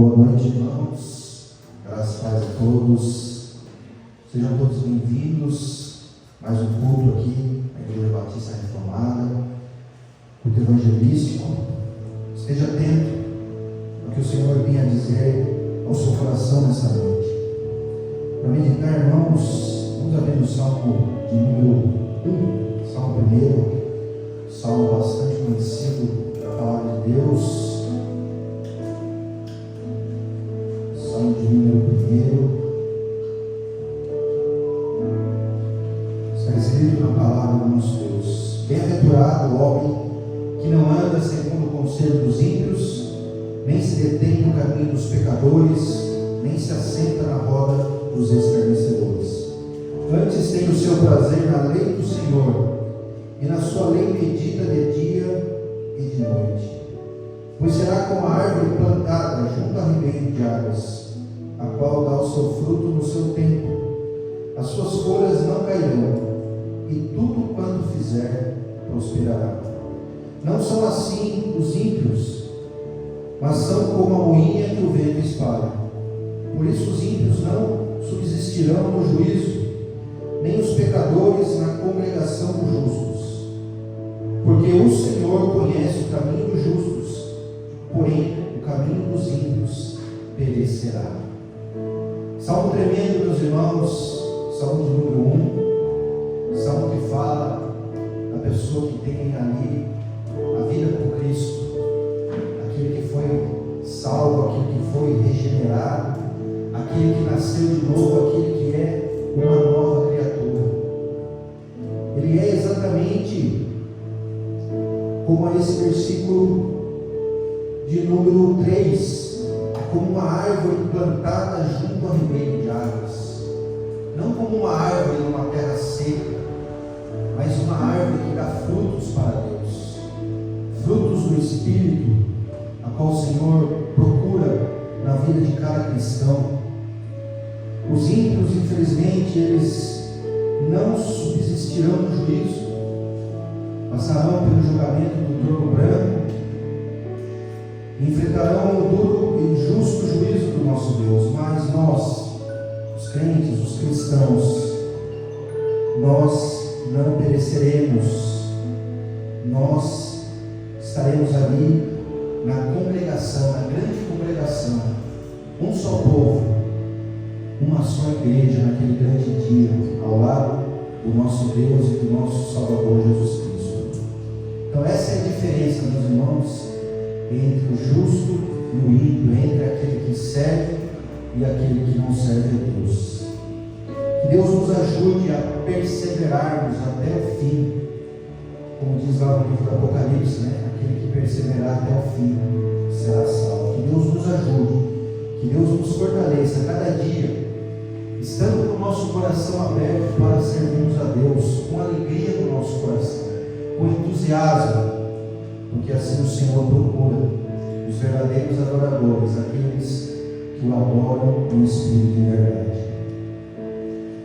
Boa noite, irmãos. Graças e paz a todos. Sejam todos bem-vindos. Mais um culto aqui na Igreja Batista Reformada, culto evangelístico. Esteja atento ao que o Senhor vinha dizer ao seu coração nessa noite. Para meditar, irmãos, vamos abrir o Salmo de número 1, Salmo 1, Salmo bastante conhecido da palavra de Deus. Salmo de número 1, está escrito na palavra do nosso Deus: Bem-aventurado o homem que não anda segundo o conselho dos ímpios, nem se detém no caminho dos pecadores, nem se assenta na roda dos escarnecedores. Antes tem o seu prazer na lei do Senhor, e na sua lei medita de dia e de noite. Pois será como a árvore plantada junto a ribeiro de águas, a qual dá o seu fruto no seu tempo. As suas folhas não cairão, e tudo quanto fizer prosperará. Não são assim os ímpios, mas são como a moinha que o vento espalha. Por isso os ímpios não subsistirão no juízo, nem os pecadores na congregação dos justos. Porque o Senhor conhece o caminho dos justos, porém o caminho dos ímpios perecerá. Salmo tremendo, meus irmãos, Salmo de número 1, Salmo que fala da pessoa que tem ali a vida com Cristo, aquele que foi salvo, aquele que foi regenerado, aquele que nasceu de novo, aquele que é uma nova criatura. Ele é exatamente como esse versículo de número 3, como uma árvore plantada junto ao ribeiro de águas. Não como uma árvore numa terra seca, mas uma árvore que dá frutos para Deus, frutos do Espírito, a qual o Senhor procura na vida de cada cristão. Os ímpios, infelizmente, eles não subsistirão no juízo, passarão pelo julgamento do trono branco, enfrentarão o duro e justo juízo do nosso Deus. Mas nós, os crentes, os cristãos, nós não pereceremos, nós estaremos ali na congregação, na grande congregação, um só povo, uma só igreja naquele grande dia, ao lado do nosso Deus e do nosso Salvador Jesus Cristo. Então essa é a diferença, meus irmãos, entre o justo e o ímpio, entre aquele que serve e aquele que não serve a Deus. Que Deus nos ajude a perseverarmos até o fim, como diz lá no livro do Apocalipse, aquele que perseverar até o fim será salvo. Que Deus nos ajude, que Deus nos fortaleça cada dia, estando com o nosso coração aberto para servirmos a Deus, com alegria no nosso coração, com entusiasmo, porque assim o Senhor procura os verdadeiros adoradores, aqueles que o adoram em espírito e verdade.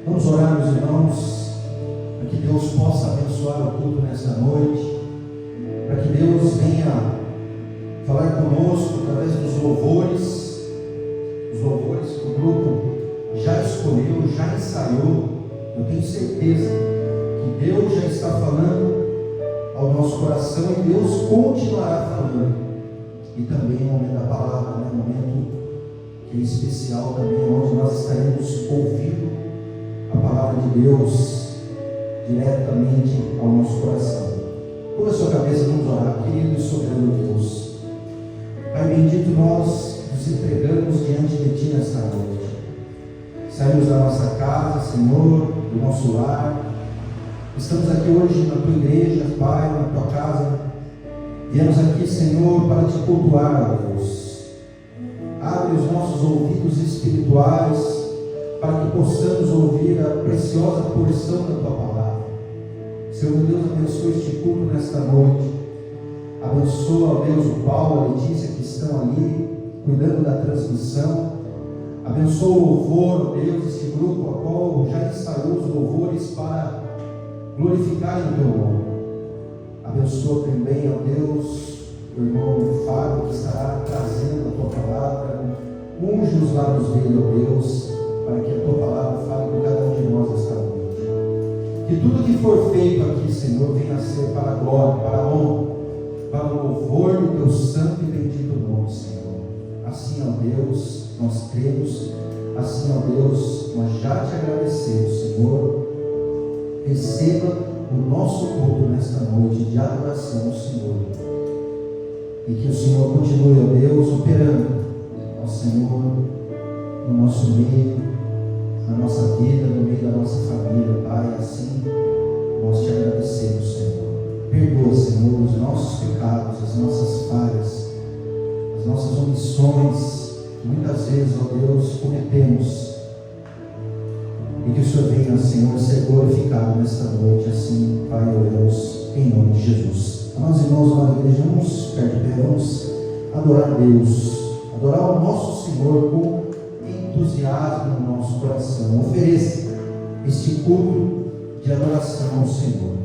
Vamos orar, meus irmãos, para que Deus possa abençoar o culto nesta noite, para que Deus venha falar conosco através dos louvores, os louvores que o grupo já escolheu, já ensaiou. Eu tenho certeza que Deus já está falando ao nosso coração e Deus continuará falando. E também no momento da palavra, um momento que é especial também, onde nós estaremos ouvindo a palavra de Deus diretamente ao nosso coração. Curva a sua cabeça, vamos orar. Querido e soberano Deus, Pai bendito, nós nos entregamos diante de Ti nesta noite. Saímos da nossa casa, Senhor, do nosso lar. Estamos aqui hoje na Tua igreja, Pai, na Tua casa. Viemos aqui, Senhor, para Te cultuar, ó Deus. Abre os nossos ouvidos espirituais para que possamos ouvir a preciosa porção da Tua palavra. Senhor Deus, abençoa este culto nesta noite. Abençoa, ó Deus, o Paulo, a Letícia, que estão ali cuidando da transmissão. Abençoa o louvor, ó Deus, este grupo, a qual já ensaiou os louvores para glorificar o Teu nome. Abençoa também, ó Deus, o irmão Fábio, que estará trazendo a Tua palavra Unge os lábios dele, ó Deus, para que a tua palavra fale com cada um de nós esta noite. Que tudo que for feito aqui, Senhor, venha a ser para a glória, para a honra, para o louvor do teu santo e bendito nome, Senhor. Assim, ó Deus, nós cremos, assim, ó Deus, nós já te agradecemos, Senhor. Receba o nosso culto nesta noite de adoração ao Senhor. E que o Senhor continue, ó Deus, operando, ó Senhor, no nosso meio, na nossa vida, no meio da nossa família, Pai. Assim, nós te agradecemos, Senhor. Perdoa, Senhor, os nossos pecados, as nossas falhas, as nossas omissões, que muitas vezes, ó Deus, cometemos. E que o Senhor venha, Senhor, ser glorificado nesta noite. Assim, Pai, oramos em nome de Jesus. Nós, irmãos da igreja, vamos ficar de pé, vamos adorar a Deus, adorar o nosso Senhor com entusiasmo no nosso coração. Ofereça este culto de adoração ao Senhor.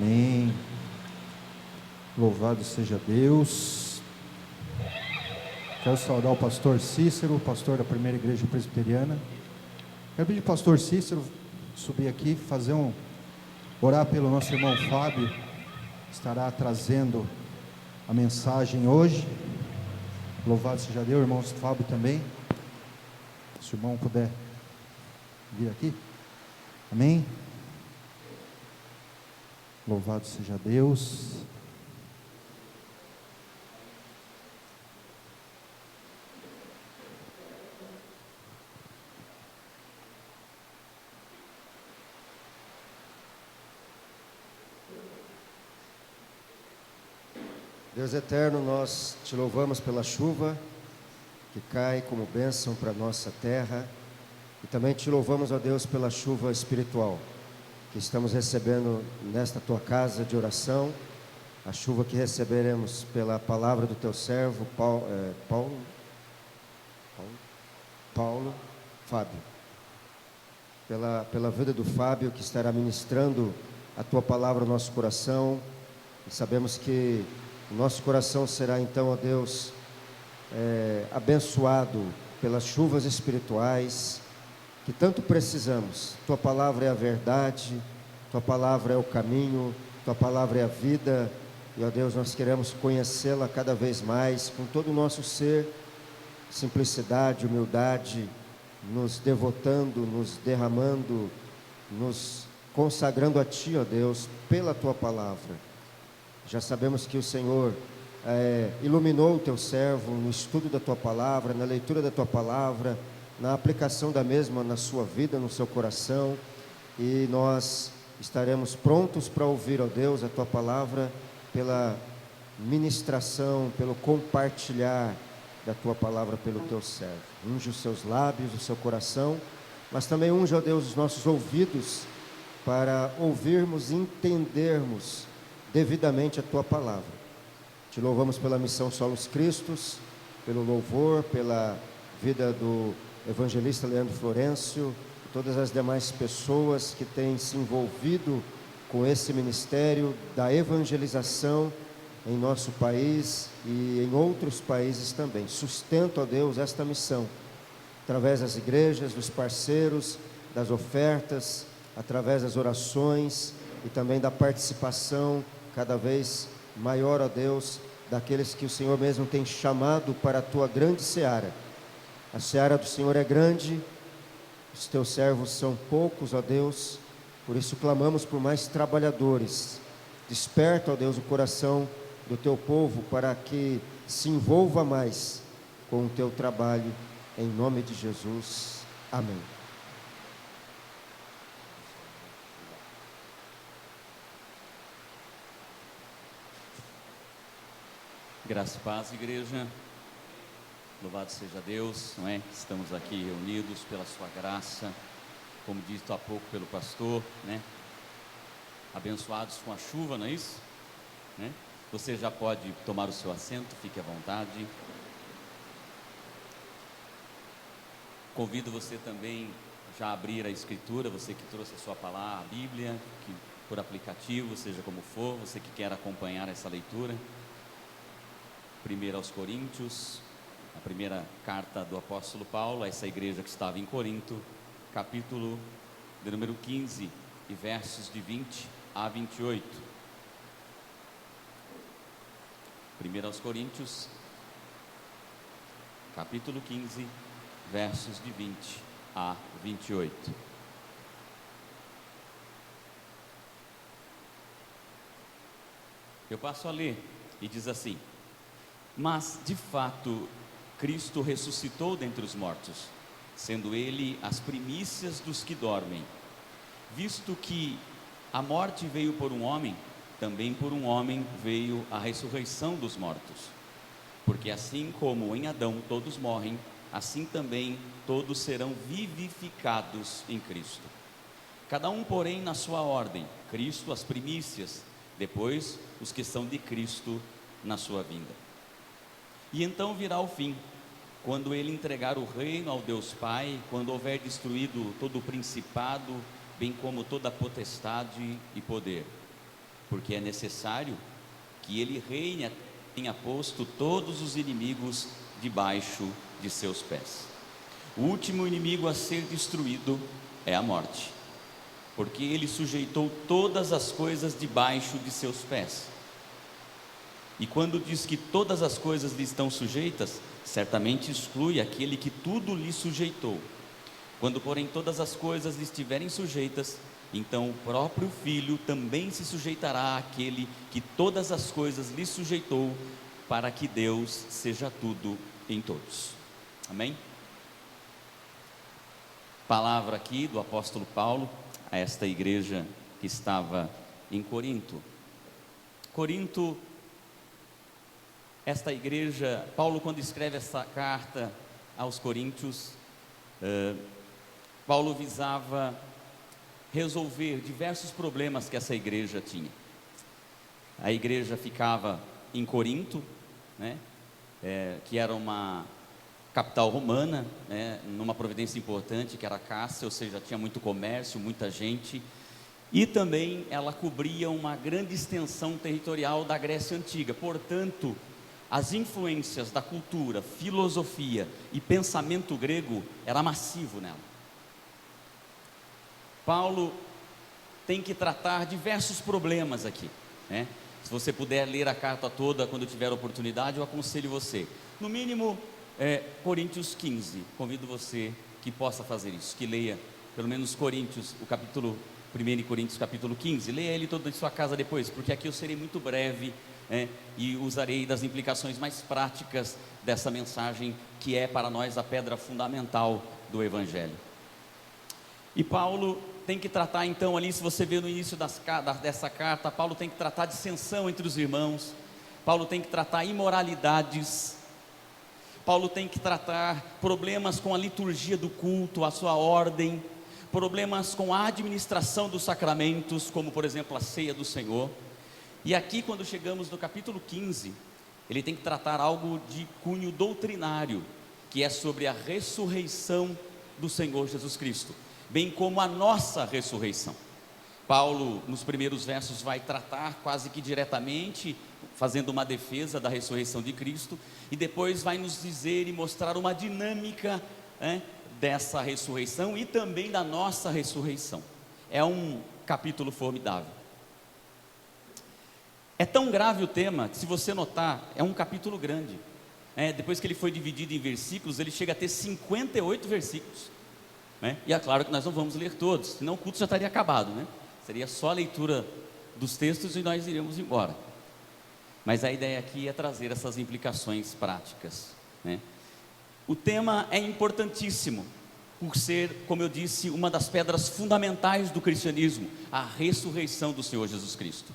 Amém. Louvado seja Deus. Quero saudar o pastor Cícero, pastor da primeira igreja presbiteriana. Quero pedir ao pastor Cícero subir aqui, orar pelo nosso irmão Fábio, que estará trazendo a mensagem hoje. Louvado seja Deus, irmão Fábio também. Se o irmão puder vir aqui. Amém. Louvado seja Deus. Deus eterno, nós te louvamos pela chuva que cai como bênção para a nossa terra, e também te louvamos, ó Deus, pela chuva espiritual que estamos recebendo nesta tua casa de oração, a chuva que receberemos pela palavra do teu servo Fábio, pela vida do Fábio, que estará ministrando a tua palavra no nosso coração, e sabemos que o nosso coração será então, ó Deus, abençoado pelas chuvas espirituais que tanto precisamos. Tua palavra é a verdade, tua palavra é o caminho, tua palavra é a vida, e ó Deus, nós queremos conhecê-la cada vez mais, com todo o nosso ser, simplicidade, humildade, nos devotando, nos derramando, nos consagrando a Ti, ó Deus, pela tua palavra. Já sabemos que o Senhor iluminou o teu servo no estudo da tua palavra, na leitura da tua palavra, na aplicação da mesma na sua vida, no seu coração, e nós estaremos prontos para ouvir, ó Deus, a tua palavra, pela ministração, pelo compartilhar da tua palavra pelo teu servo. Unge os seus lábios, o seu coração, mas também unge, ó Deus, os nossos ouvidos, para ouvirmos e entendermos devidamente a tua palavra. Te louvamos pela missão Solos Cristos, pelo louvor, pela vida do evangelista Leandro Florencio, e todas as demais pessoas que têm se envolvido com esse ministério da evangelização em nosso país e em outros países também. Sustenta, ó Deus, esta missão, através das igrejas, dos parceiros, das ofertas, através das orações e também da participação cada vez maior, ó Deus, daqueles que o Senhor mesmo tem chamado para a tua grande seara. A seara do Senhor é grande, os teus servos são poucos, ó Deus, por isso clamamos por mais trabalhadores. Desperta, ó Deus, o coração do teu povo para que se envolva mais com o teu trabalho, em nome de Jesus. Amém. Graça e paz, igreja. Louvado seja Deus, não é? Estamos aqui reunidos pela sua graça, como dito há pouco pelo pastor, né? Abençoados com a chuva, não é isso? Né? Você já pode tomar o seu assento, fique à vontade. Convido você também já a abrir a escritura, você que trouxe a sua palavra, a Bíblia, que por aplicativo, seja como for, você que quer acompanhar essa leitura. 1 aos Coríntios, a primeira carta do apóstolo Paulo a essa igreja que estava em Corinto, capítulo de número 15 e versos de 20 a 28. 1 aos Coríntios, capítulo 15, versos de 20 a 28. Eu passo a ler e diz assim: mas, de fato, Cristo ressuscitou dentre os mortos, sendo Ele as primícias dos que dormem. Visto que a morte veio por um homem, também por um homem veio a ressurreição dos mortos. Porque assim como em Adão todos morrem, assim também todos serão vivificados em Cristo. Cada um, porém, na sua ordem: Cristo as primícias, depois os que são de Cristo na sua vinda. E então virá o fim, quando ele entregar o reino ao Deus Pai, quando houver destruído todo o principado, bem como toda a potestade e poder. porque é necessário que ele reine, tenha posto todos os inimigos debaixo de seus pés. O último inimigo a ser destruído é a morte, porque ele sujeitou todas as coisas debaixo de seus pés. E quando diz que todas as coisas lhe estão sujeitas, certamente exclui aquele que tudo lhe sujeitou. Quando, porém, todas as coisas lhe estiverem sujeitas, então o próprio Filho também se sujeitará àquele que todas as coisas lhe sujeitou, para que Deus seja tudo em todos. Amém? Palavra aqui do apóstolo Paulo a esta igreja que estava em Corinto. Corinto, esta igreja, Paulo, quando escreve essa carta aos Coríntios, Paulo visava resolver diversos problemas que essa igreja tinha. A igreja ficava em Corinto, né, que era uma capital romana, né, numa província importante que era Cássia, ou seja, tinha muito comércio, muita gente, e também ela cobria uma grande extensão territorial da Grécia Antiga. Portanto, as influências da cultura, filosofia e pensamento grego era massivo nela. Paulo tem que tratar diversos problemas aqui, né? Se você puder ler a carta toda quando tiver oportunidade, eu aconselho você. No mínimo, Coríntios 15. Convido você que possa fazer isso, que leia pelo menos Coríntios, o capítulo 1 Coríntios capítulo 15. Leia ele todo em sua casa depois, porque aqui eu serei muito breve, e usarei das implicações mais práticas dessa mensagem, que é para nós a pedra fundamental do Evangelho. E Paulo tem que tratar então ali, se você vê no início dessa carta, Paulo tem que tratar de dissensão entre os irmãos, Paulo tem que tratar imoralidades, Paulo tem que tratar problemas com a liturgia do culto, a sua ordem, problemas com a administração dos sacramentos, como por exemplo a ceia do Senhor. E aqui, quando chegamos no capítulo 15, ele tem que tratar algo de cunho doutrinário, que é sobre a ressurreição do Senhor Jesus Cristo, bem como a nossa ressurreição. Paulo, nos primeiros versos, vai tratar quase que diretamente, fazendo uma defesa da ressurreição de Cristo, e depois vai nos dizer e mostrar uma dinâmica, dessa ressurreição e também da nossa ressurreição. É um capítulo formidável. É tão grave o tema que, se você notar, é um capítulo grande. Depois que ele foi dividido em versículos, ele chega a ter 58 versículos. E é claro que nós não vamos ler todos, senão o culto já estaria acabado, né? Seria só a leitura dos textos e nós iríamos embora. Mas a ideia aqui é trazer essas implicações práticas, né? O tema é importantíssimo, por ser, como eu disse, uma das pedras fundamentais do cristianismo, a ressurreição do Senhor Jesus Cristo.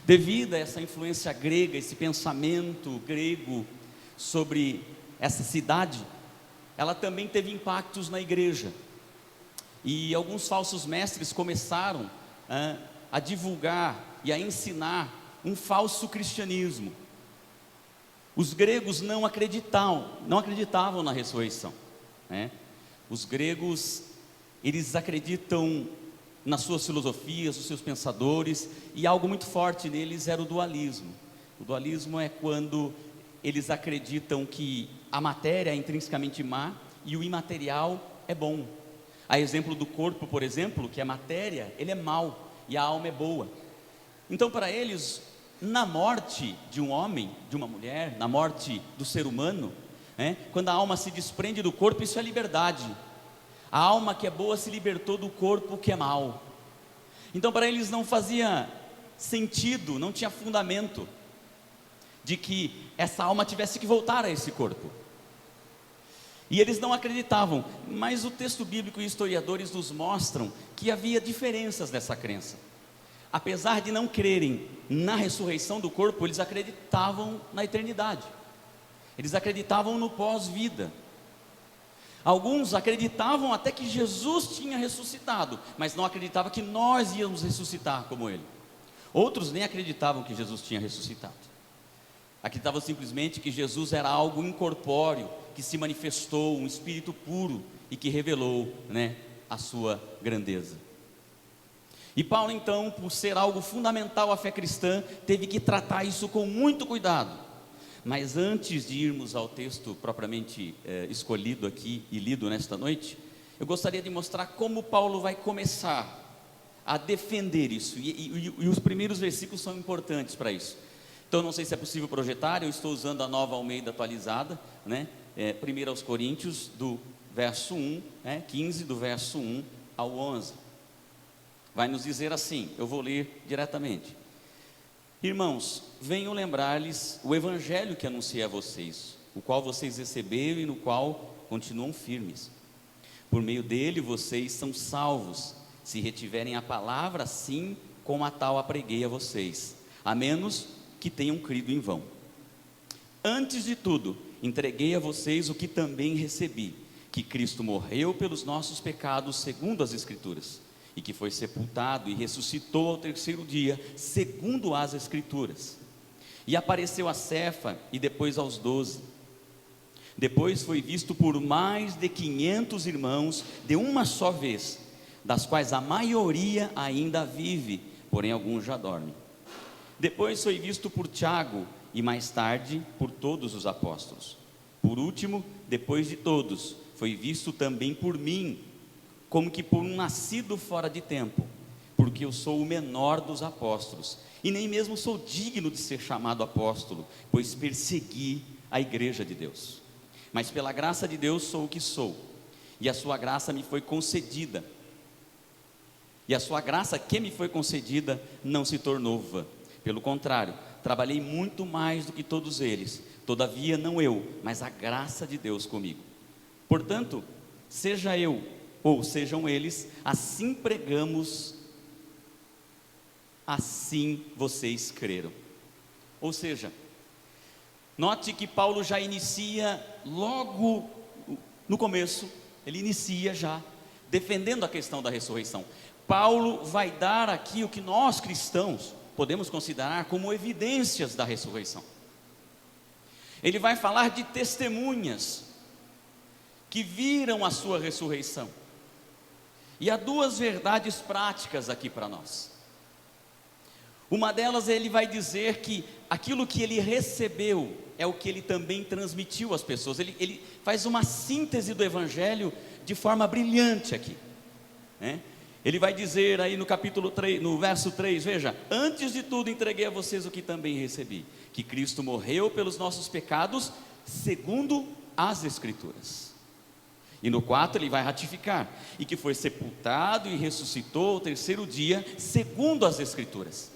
Devido a essa influência grega, esse pensamento grego sobre essa cidade, ela também teve impactos na igreja. E alguns falsos mestres começaram a divulgar e a ensinar um falso cristianismo. Os gregos não acreditavam na ressurreição, né? Os gregos, eles acreditam nas suas filosofias, nos seus pensadores, e algo muito forte neles era o dualismo. O dualismo é quando eles acreditam que a matéria é intrinsecamente má e o imaterial é bom. A exemplo do corpo, por exemplo, que a matéria, ele é mau e a alma é boa. Então, para eles, na morte de um homem, de uma mulher, na morte do ser humano, quando a alma se desprende do corpo, isso é liberdade. A alma que é boa se libertou do corpo que é mau. Então, para eles não fazia sentido, não tinha fundamento de que essa alma tivesse que voltar a esse corpo. E eles não acreditavam, mas o texto bíblico e historiadores nos mostram que havia diferenças nessa crença. Apesar de não crerem na ressurreição do corpo, eles acreditavam na eternidade. Eles acreditavam no pós-vida. Alguns acreditavam até que Jesus tinha ressuscitado, mas não acreditavam que nós íamos ressuscitar como Ele. Outros nem acreditavam que Jesus tinha ressuscitado. Acreditavam simplesmente que Jesus era algo incorpóreo, que se manifestou, um espírito puro e que revelou, a sua grandeza. E Paulo então, por ser algo fundamental à fé cristã, teve que tratar isso com muito cuidado. Mas antes de irmos ao texto propriamente escolhido aqui e lido nesta noite, eu gostaria de mostrar como Paulo vai começar a defender isso, e os primeiros versículos são importantes para isso. Então não sei se é possível projetar, eu estou usando a Nova Almeida atualizada, né? 1 aos Coríntios, do verso 1, 15, do verso 1 ao 11, vai nos dizer assim, eu vou ler diretamente: irmãos, venho lembrar-lhes o evangelho que anunciei a vocês, o qual vocês receberam e no qual continuam firmes. Por meio dele vocês são salvos, se retiverem a palavra assim como a tal a preguei a vocês, a menos que tenham crido em vão. Antes de tudo, entreguei a vocês o que também recebi, que Cristo morreu pelos nossos pecados segundo as Escrituras, e que foi sepultado e ressuscitou ao terceiro dia, segundo as Escrituras, e apareceu a Cefa e depois aos 12. Depois foi visto por mais de 500 irmãos de uma só vez, das quais a maioria ainda vive, porém alguns já dormem. Depois foi visto por Tiago e mais tarde por todos os apóstolos. Por último, depois de todos, foi visto também por mim, como que por um nascido fora de tempo, porque eu sou o menor dos apóstolos, e nem mesmo sou digno de ser chamado apóstolo, pois persegui a igreja de Deus. Mas pela graça de Deus sou o que sou, e a sua graça me foi concedida, e a sua graça que me foi concedida não se tornou vã. Pelo contrário, trabalhei muito mais do que todos eles, todavia não eu, mas a graça de Deus comigo. Portanto, seja eu ou sejam eles, assim pregamos, assim vocês creram. Ou seja, note que Paulo já inicia logo no começo, ele inicia já defendendo a questão da ressurreição. Paulo vai dar aqui o que nós cristãos podemos considerar como evidências da ressurreição. Ele vai falar de testemunhas que viram a sua ressurreição. E há duas verdades práticas aqui para nós. Uma delas, ele vai dizer que aquilo que ele recebeu é o que ele também transmitiu às pessoas. Ele faz uma síntese do evangelho de forma brilhante aqui, né? Ele vai dizer aí no capítulo 3, no verso 3, veja: antes de tudo entreguei a vocês o que também recebi, que Cristo morreu pelos nossos pecados, segundo as Escrituras. E no 4 ele vai ratificar, e que foi sepultado e ressuscitou ao terceiro dia, segundo as Escrituras.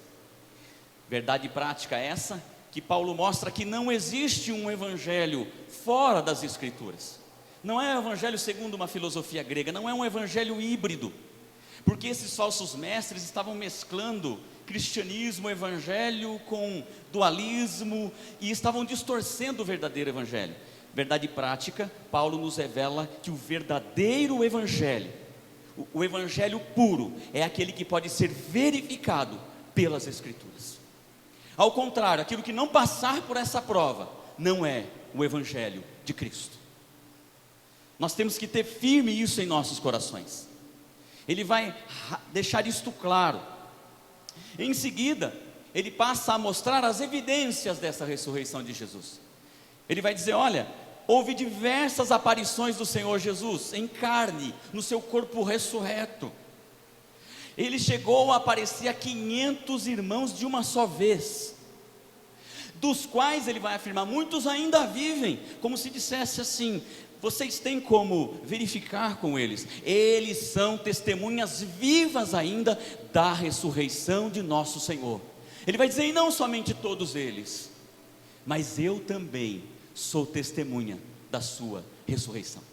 Verdade prática essa, que Paulo mostra que não existe um evangelho fora das Escrituras. Não é um evangelho segundo uma filosofia grega, não é um evangelho híbrido, porque esses falsos mestres estavam mesclando cristianismo, evangelho com dualismo, e estavam distorcendo o verdadeiro evangelho. Verdade prática, Paulo nos revela que o verdadeiro evangelho, o evangelho puro, é aquele que pode ser verificado pelas Escrituras. Ao contrário, aquilo que não passar por essa prova, não é o evangelho de Cristo. Nós temos que ter firme isso em nossos corações. Ele vai deixar isto claro. Em seguida, ele passa a mostrar as evidências dessa ressurreição de Jesus. Ele vai dizer: olha, houve diversas aparições do Senhor Jesus em carne, no seu corpo ressurreto. Ele chegou a aparecer a 500 irmãos de uma só vez, dos quais ele vai afirmar, muitos ainda vivem, como se dissesse assim: vocês têm como verificar com eles, eles são testemunhas vivas ainda da ressurreição de nosso Senhor. Ele vai dizer: e não somente todos eles, mas eu também sou testemunha da sua ressurreição.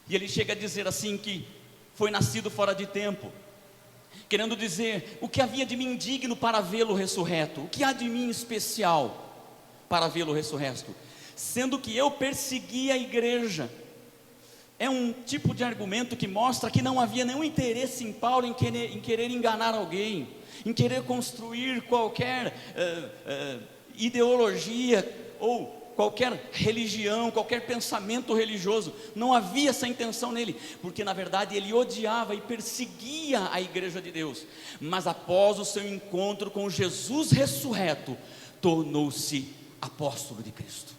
E ele chega a dizer assim que foi nascido fora de tempo, querendo dizer: o que havia de mim digno para vê-lo ressurreto? O que há de mim especial para vê-lo ressurreto? Sendo que eu persegui a igreja. É um tipo de argumento que mostra que não havia nenhum interesse em Paulo em querer enganar alguém, em querer construir qualquer ideologia ou qualquer religião, qualquer pensamento religioso. Não havia essa intenção nele, porque na verdade ele odiava e perseguia a igreja de Deus. Mas após o seu encontro com Jesus ressurreto, tornou-se apóstolo de Cristo.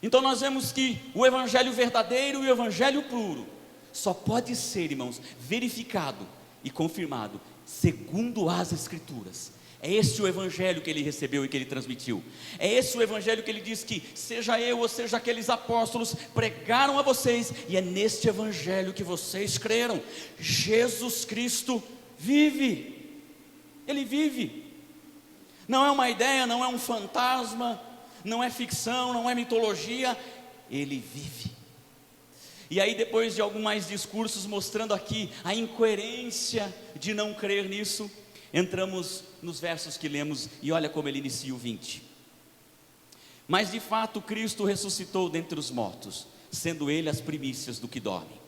Então nós vemos que o evangelho verdadeiro e o evangelho puro só pode ser, irmãos, verificado e confirmado segundo as Escrituras. É esse o evangelho que ele recebeu e que ele transmitiu. É esse o evangelho que ele diz que seja eu ou seja aqueles apóstolos pregaram a vocês, e é neste evangelho que vocês creram. Jesus Cristo vive. Ele vive. Não é uma ideia, não é um fantasma, não é ficção, não é mitologia. Ele vive. E aí, depois de alguns mais discursos mostrando aqui a incoerência de não crer nisso, entramos nos versos que lemos, e olha como ele inicia o 20. Mas de fato Cristo ressuscitou dentre os mortos, sendo ele as primícias do que dormem.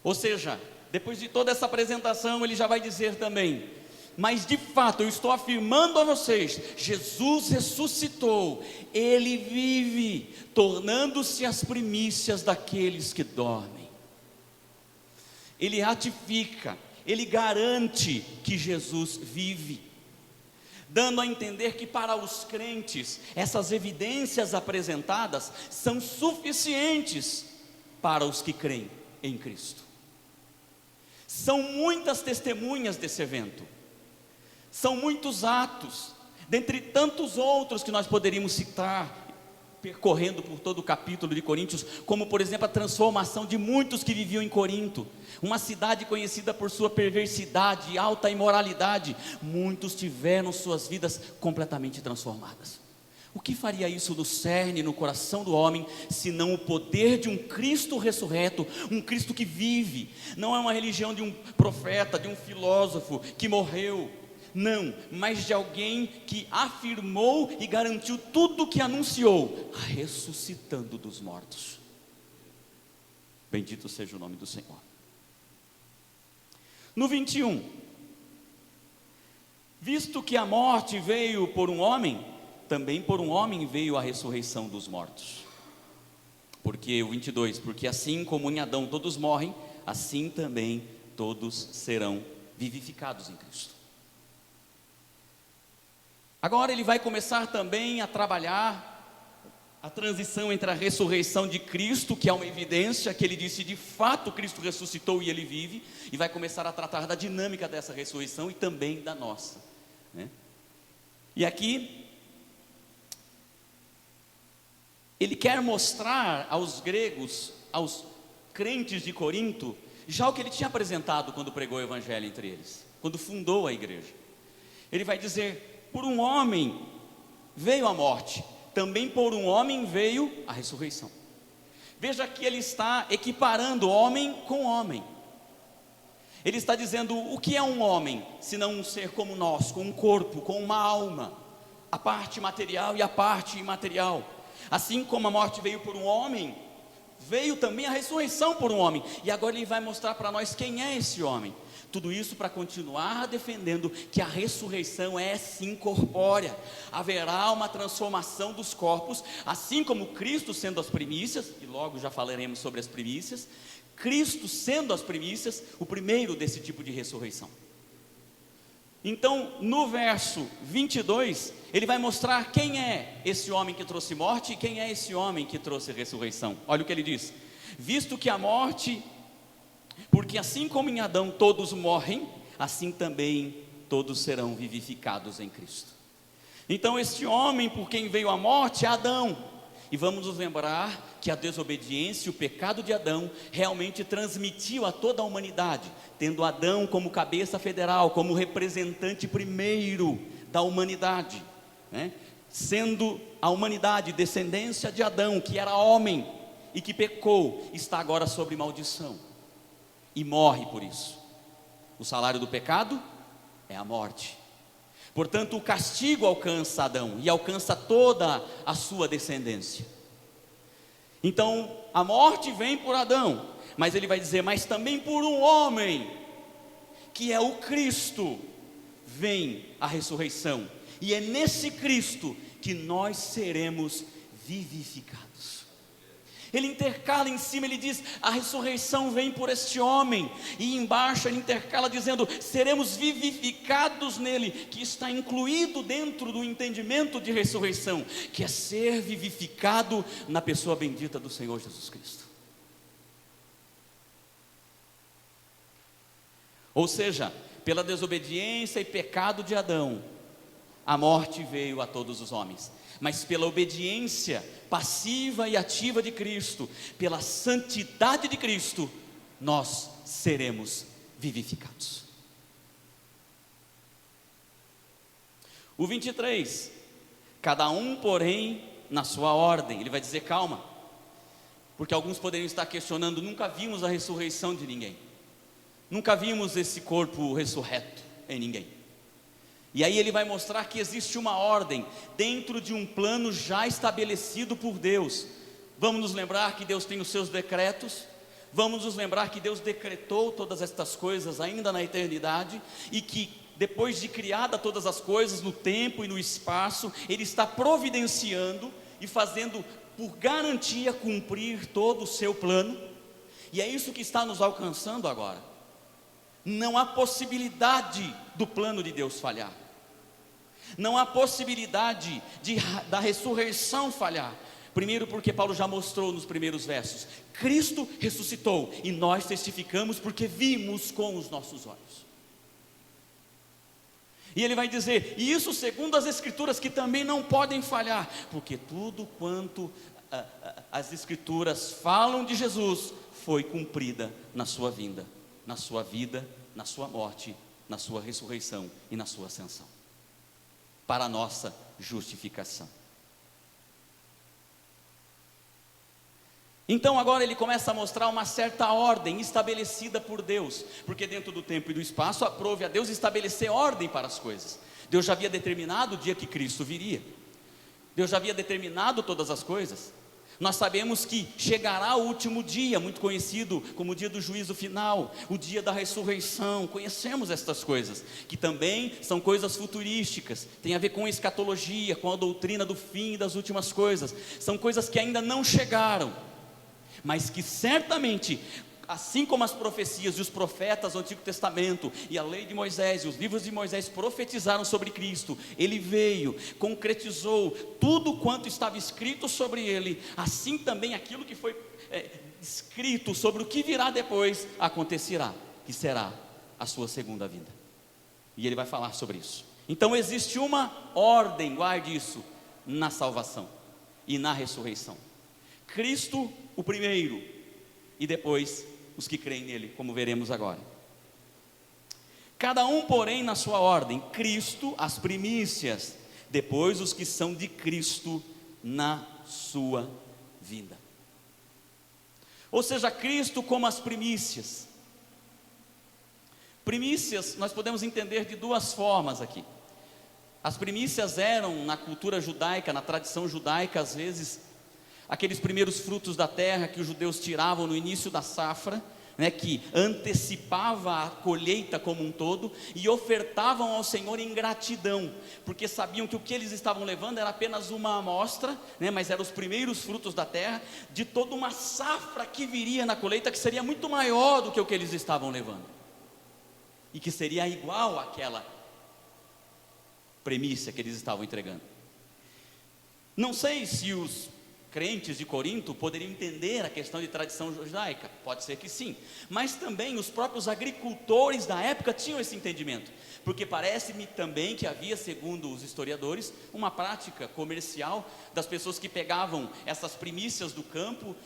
Ou seja, depois de toda essa apresentação, ele já vai dizer também: mas de fato eu estou afirmando a vocês, Jesus ressuscitou, ele vive, tornando-se as primícias daqueles que dormem. Ele ratifica, ele garante que Jesus vive, dando a entender que para os crentes, essas evidências apresentadas são suficientes para os que creem em Cristo. São muitas testemunhas desse evento, são muitos atos, dentre tantos outros que nós poderíamos citar, percorrendo por todo o capítulo de Coríntios, como por exemplo a transformação de muitos que viviam em Corinto, uma cidade conhecida por sua perversidade e alta imoralidade. Muitos tiveram suas vidas completamente transformadas. O que faria isso no cerne, no coração do homem, senão o poder de um Cristo ressurreto, um Cristo que vive? Não é uma religião de um profeta, de um filósofo que morreu, não, mas de alguém que afirmou e garantiu tudo o que anunciou, ressuscitando dos mortos. Bendito seja o nome do Senhor. No 21, visto que a morte veio por um homem, também por um homem veio a ressurreição dos mortos. Porque o 22, porque assim como em Adão todos morrem, assim também todos serão vivificados em Cristo. Agora ele vai começar também a trabalhar a transição entre a ressurreição de Cristo, que é uma evidência, que ele disse de fato Cristo ressuscitou e ele vive, e vai começar a tratar da dinâmica dessa ressurreição e também da nossa, né? E aqui ele quer mostrar aos gregos, aos crentes de Corinto, já o que ele tinha apresentado quando pregou o evangelho entre eles, quando fundou a igreja. Ele vai dizer: por um homem veio a morte, também por um homem veio a ressurreição. Veja que ele está equiparando homem com homem. Ele está dizendo: o que é um homem, senão um ser como nós, com um corpo, com uma alma, a parte material e a parte imaterial. Assim como a morte veio por um homem, veio também a ressurreição por um homem. E agora ele vai mostrar para nós quem é esse homem. Tudo isso para continuar defendendo que a ressurreição é sim corpórea. Haverá uma transformação dos corpos, assim como Cristo sendo as primícias, e logo já falaremos sobre as primícias, Cristo sendo as primícias, o primeiro desse tipo de ressurreição. Então, no verso 22, ele vai mostrar quem é esse homem que trouxe morte e quem é esse homem que trouxe ressurreição. Olha o que ele diz: visto que a morte, porque assim como em Adão todos morrem, assim também todos serão vivificados em Cristo. Então este homem por quem veio a morte é Adão, e vamos nos lembrar que a desobediência, o pecado de Adão realmente transmitiu a toda a humanidade, tendo Adão como cabeça federal, como representante primeiro da humanidade, né? Sendo a humanidade descendência de Adão, que era homem e que pecou, está agora sob maldição e morre por isso. O salário do pecado é a morte. Portanto, o castigo alcança Adão e alcança toda a sua descendência. Então, a morte vem por Adão, mas ele vai dizer: mas também por um homem, que é o Cristo, vem a ressurreição, e é nesse Cristo que nós seremos vivificados. Ele intercala em cima, ele diz, a ressurreição vem por este homem, e embaixo ele intercala dizendo, seremos vivificados nele, que está incluído dentro do entendimento de ressurreição, que é ser vivificado na pessoa bendita do Senhor Jesus Cristo. Ou seja, pela desobediência e pecado de Adão, a morte veio a todos os homens, mas pela obediência passiva e ativa de Cristo, pela santidade de Cristo, nós seremos vivificados. O 23, cada um, porém, na sua ordem. Ele vai dizer, calma, porque alguns poderiam estar questionando, nunca vimos a ressurreição de ninguém, nunca vimos esse corpo ressurreto em ninguém. E aí ele vai mostrar que existe uma ordem, dentro de um plano já estabelecido por Deus. Vamos nos lembrar que Deus tem os seus decretos, vamos nos lembrar que Deus decretou todas estas coisas ainda na eternidade, e que depois de criada todas as coisas no tempo e no espaço, Ele está providenciando e fazendo por garantia cumprir todo o seu plano, e é isso que está nos alcançando agora. Não há possibilidade do plano de Deus falhar, não há possibilidade da ressurreição falhar. Primeiro porque Paulo já mostrou nos primeiros versos, Cristo ressuscitou, e nós testificamos porque vimos com os nossos olhos. E ele vai dizer, e isso segundo as Escrituras, que também não podem falhar, porque tudo quanto as Escrituras falam de Jesus, foi cumprida na sua vinda, na sua vida, na sua morte, na sua ressurreição e na sua ascensão, para a nossa justificação. Então agora ele começa a mostrar uma certa ordem estabelecida por Deus, porque dentro do tempo e do espaço aprove a Deus estabelecer ordem para as coisas. Deus já havia determinado o dia que Cristo viria, Deus já havia determinado todas as coisas. Nós sabemos que chegará o último dia, muito conhecido como o dia do juízo final, o dia da ressurreição. Conhecemos estas coisas, que também são coisas futurísticas, tem a ver com a escatologia, com a doutrina do fim e das últimas coisas. São coisas que ainda não chegaram, mas que certamente, assim como as profecias e os profetas do Antigo Testamento, e a lei de Moisés e os livros de Moisés profetizaram sobre Cristo, Ele veio, concretizou tudo quanto estava escrito sobre Ele, assim também aquilo que foi escrito sobre o que virá depois, acontecerá, que será a sua segunda vinda, e Ele vai falar sobre isso. Então existe uma ordem, guarde isso, na salvação e na ressurreição. Cristo o primeiro, e depois os que creem nele, como veremos agora. Cada um, porém, na sua ordem, Cristo as primícias, depois os que são de Cristo na sua vinda. Ou seja, Cristo como as primícias. Primícias nós podemos entender de duas formas aqui. As primícias eram, na cultura judaica, na tradição judaica, às vezes, aqueles primeiros frutos da terra que os judeus tiravam no início da safra, que antecipava a colheita como um todo, e ofertavam ao Senhor em gratidão, porque sabiam que o que eles estavam levando era apenas uma amostra, mas eram os primeiros frutos da terra, de toda uma safra que viria na colheita, que seria muito maior do que o que eles estavam levando, e que seria igual àquela premissa que eles estavam entregando. Não sei se os crentes de Corinto poderiam entender a questão de tradição judaica, pode ser que sim, mas também os próprios agricultores da época tinham esse entendimento, porque parece-me também que havia, segundo os historiadores, uma prática comercial das pessoas que pegavam essas primícias do campo,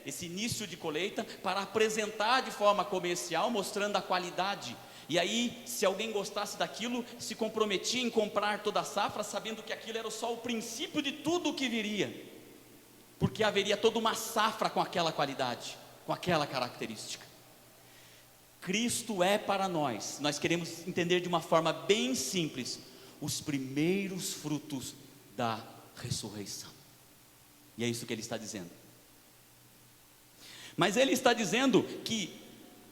esse início de colheita, para apresentar de forma comercial, mostrando a qualidade. E aí, se alguém gostasse daquilo, se comprometia em comprar toda a safra, sabendo que aquilo era só o princípio de tudo o que viria, porque haveria toda uma safra com aquela qualidade, com aquela característica. Cristo é para nós, nós queremos entender de uma forma bem simples, os primeiros frutos da ressurreição, e é isso que ele está dizendo. Mas ele está dizendo que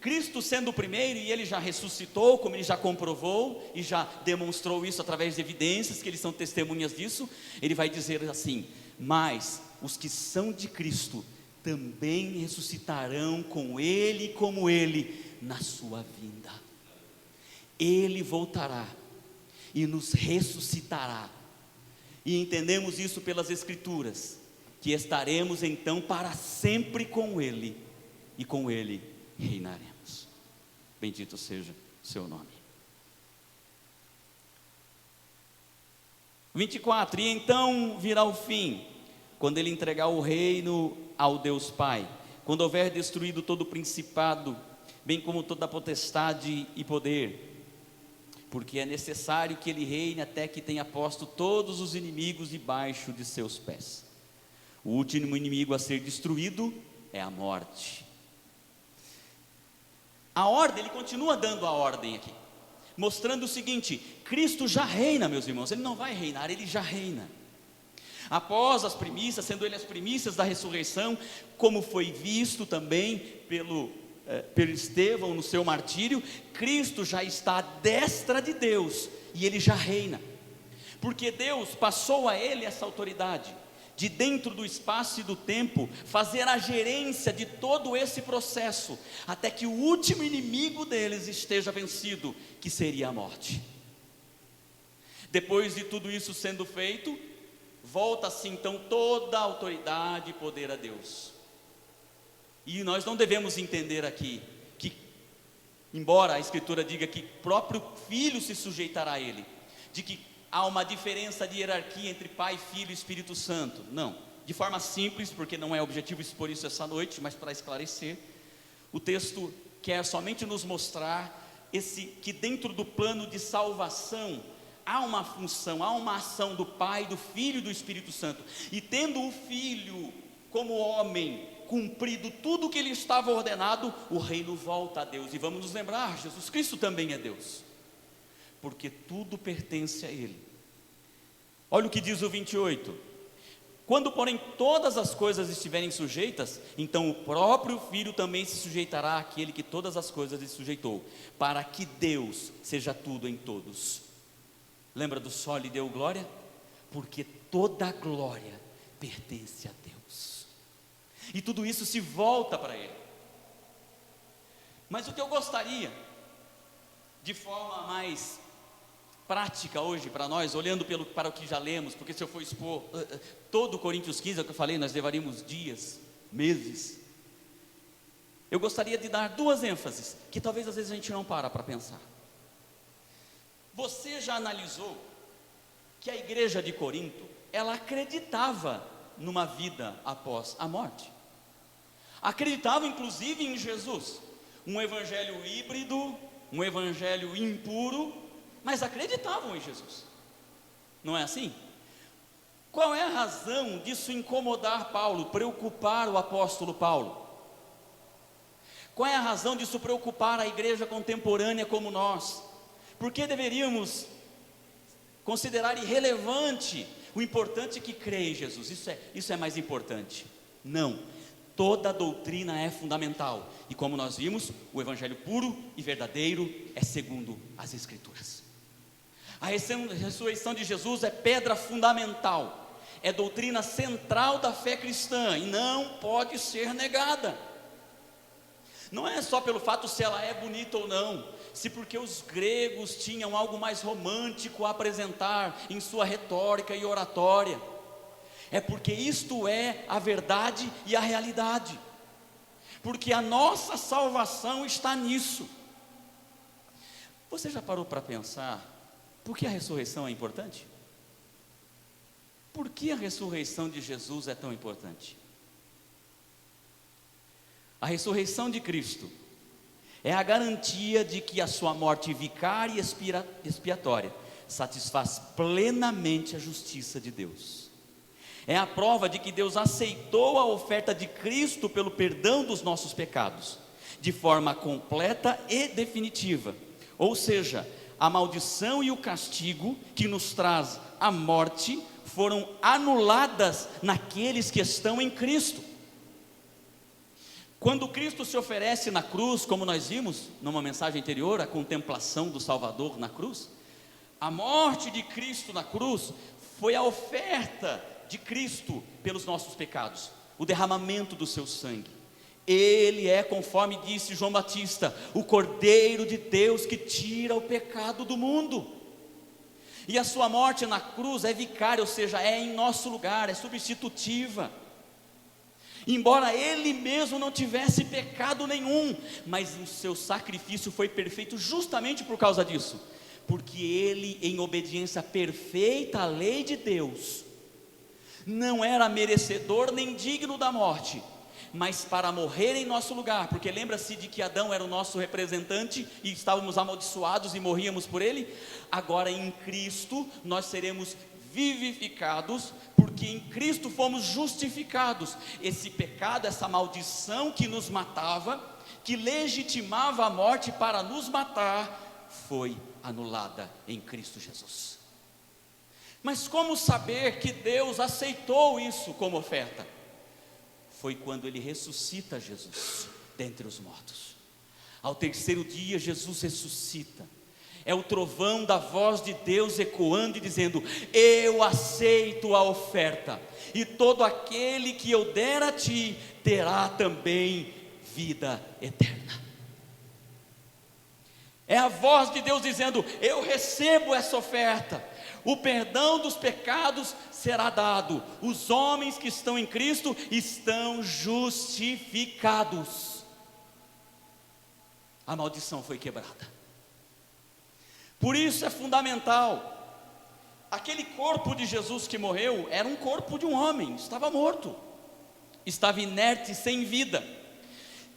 Cristo sendo o primeiro, e ele já ressuscitou, como ele já comprovou e já demonstrou isso através de evidências, que eles são testemunhas disso, ele vai dizer assim: mas os que são de Cristo também ressuscitarão com ele e como ele na sua vinda. Ele voltará e nos ressuscitará, e entendemos isso pelas Escrituras, que estaremos então para sempre com ele, e com ele reinaremos. Bendito seja o seu nome. 24, e então virá o fim, quando ele entregar o reino ao Deus Pai, quando houver destruído todo o principado, bem como toda a potestade e poder, porque é necessário que ele reine até que tenha posto todos os inimigos debaixo de seus pés. O último inimigo a ser destruído é a morte. A ordem, ele continua dando a ordem aqui, mostrando o seguinte: Cristo já reina, meus irmãos, ele não vai reinar, ele já reina. Após as primícias, sendo ele as primícias da ressurreição, como foi visto também pelo Estevão no seu martírio, Cristo já está à destra de Deus, e ele já reina, porque Deus passou a ele essa autoridade, de dentro do espaço e do tempo, fazer a gerência de todo esse processo, até que o último inimigo deles esteja vencido, que seria a morte. Depois de tudo isso sendo feito, volta-se então toda a autoridade e poder a Deus. E nós não devemos entender aqui, que embora a Escritura diga que o próprio Filho se sujeitará a Ele, de que há uma diferença de hierarquia entre Pai, Filho e Espírito Santo. Não, de forma simples, porque não é objetivo expor isso essa noite, mas para esclarecer, o texto quer somente nos mostrar que dentro do plano de salvação, há uma função, há uma ação do Pai, do Filho e do Espírito Santo, e tendo o Filho como homem, cumprido tudo o que ele estava ordenado, o reino volta a Deus. E vamos nos lembrar, Jesus Cristo também é Deus, porque tudo pertence a Ele. Olha o que diz o 28, quando porém todas as coisas estiverem sujeitas, então o próprio Filho também se sujeitará àquele que todas as coisas lhe sujeitou, para que Deus seja tudo em todos. Lembra do só lhe deu glória? Porque toda a glória pertence a Deus, e tudo isso se volta para Ele. Mas o que eu gostaria, de forma mais prática hoje para nós, olhando para o que já lemos, porque se eu for expor todo o Coríntios 15, é o que eu falei, nós levaríamos dias, meses. Eu gostaria de dar duas ênfases, que talvez às vezes a gente não para pensar. Você já analisou que a igreja de Corinto, ela acreditava numa vida após a morte? Acreditava inclusive em Jesus, um evangelho híbrido, um evangelho impuro, mas acreditavam em Jesus, não é assim? Qual é a razão disso incomodar Paulo, preocupar o apóstolo Paulo? Qual é a razão disso preocupar a igreja contemporânea como nós? Por que deveríamos considerar irrelevante o importante que crê em Jesus? Isso é mais importante? Não, toda a doutrina é fundamental, e como nós vimos, o evangelho puro e verdadeiro é segundo as Escrituras. A ressurreição de Jesus é pedra fundamental, é doutrina central da fé cristã, e não pode ser negada. Não é só pelo fato se ela é bonita ou não, se porque os gregos tinham algo mais romântico a apresentar em sua retórica e oratória, é porque isto é a verdade e a realidade, porque a nossa salvação está nisso. Você já parou para pensar por que a ressurreição é importante? Por que a ressurreição de Jesus é tão importante? A ressurreição de Cristo é a garantia de que a sua morte vicária e expiatória satisfaz plenamente a justiça de Deus. É a prova de que Deus aceitou a oferta de Cristo pelo perdão dos nossos pecados, de forma completa e definitiva. Ou seja, a maldição e o castigo que nos traz a morte foram anuladas naqueles que estão em Cristo. Quando Cristo se oferece na cruz, como nós vimos numa mensagem anterior, a contemplação do Salvador na cruz, a morte de Cristo na cruz foi a oferta de Cristo pelos nossos pecados, o derramamento do seu sangue. Ele é, conforme disse João Batista, o Cordeiro de Deus que tira o pecado do mundo. E a sua morte na cruz é vicária, ou seja, é em nosso lugar, é substitutiva. Embora ele mesmo não tivesse pecado nenhum, mas o seu sacrifício foi perfeito justamente por causa disso, porque ele, em obediência perfeita à lei de Deus, não era merecedor nem digno da morte, mas para morrer em nosso lugar, porque lembra-se de que Adão era o nosso representante e estávamos amaldiçoados e morríamos por ele. Agora em Cristo nós seremos vivificados, porque em Cristo fomos justificados. Esse pecado, essa maldição que nos matava, que legitimava a morte para nos matar, foi anulada em Cristo Jesus. Mas como saber que Deus aceitou isso como oferta? Foi quando Ele ressuscita Jesus dentre os mortos. Ao terceiro dia Jesus ressuscita. É o trovão da voz de Deus ecoando e dizendo: eu aceito a oferta, e todo aquele que eu der a ti, terá também vida eterna. É a voz de Deus dizendo: eu recebo essa oferta, o perdão dos pecados será dado, os homens que estão em Cristo estão justificados. A maldição foi quebrada. Por isso é fundamental, aquele corpo de Jesus que morreu, era um corpo de um homem, estava morto, estava inerte, sem vida.